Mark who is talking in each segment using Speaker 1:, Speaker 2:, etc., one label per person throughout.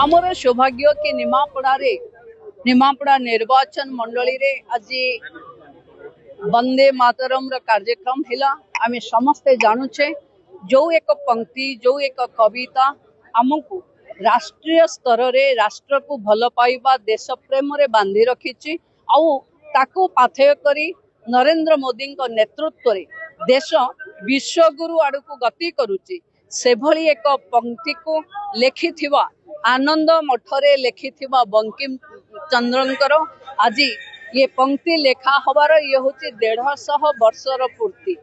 Speaker 1: आमर सौभाग्य कि निमापड़ा निर्वाचन मंडली रे आज वंदे मातरम कार्यक्रम हिला। आमे समस्ते जानुछे जो एक पंक्ति जो एक कविता आमको राष्ट्रीय स्तर रे राष्ट्र को भल पाइबा देश प्रेम रे बांधी रखिछि आउ ताकू पाथेय करी नरेंद्र मोदी को नेतृत्व रे देश विश्वगुरु आड़ को गति करुछि। से भली एक पंक्ति को लेखिथिबा आनंद मठरे लेखिथिबा बंकिम चंद्रंकर आज ये पंक्ति लेखा हबार ये होची 150 वर्षर पूर्ति।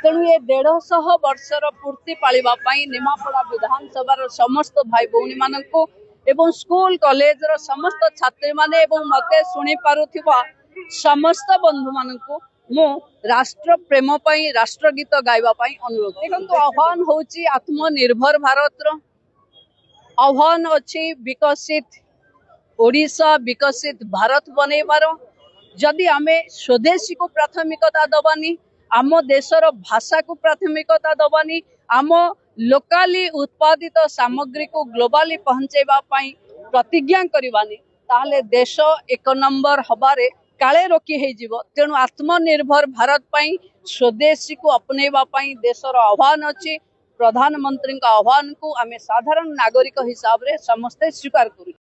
Speaker 1: तेणु ये 150 वर्षर पूर्ति पालिबा पई निमापड़ा विधानसभा समस्त भाई भौणी माननको एवं स्कूल कॉलेज रो समस्त छात्री माने एवं मते सुनी पारुथिबा समस्त बंधु माननको मु राष्ट्र प्रेम पई राष्ट्र गीत गाइबा पई अनुरोध। देखंतु आह्वान होची आत्मनिर्भर भारत रो आह्वान अच्छी विकसित ओडिशा विकसित भारत बनैबार। जदि आमे स्वदेशी को प्राथमिकता दबानी आम देशर भाषा को प्राथमिकता दबानी आम लोकाली उत्पादित सामग्री को ग्लोबाली पहुंचेबा पई प्रतिज्ञा करबानी ताहले देश एक नंबर हबारे काले रोकी हे जीवो। तेणु आत्मनिर्भर भारत पई स्वदेशी को अपनेबा पई देशर आह्वान अछि। प्रधानमंत्री का आह्वान को आमे साधारण नागरिक हिसाब रे समस्ते स्वीकार करू।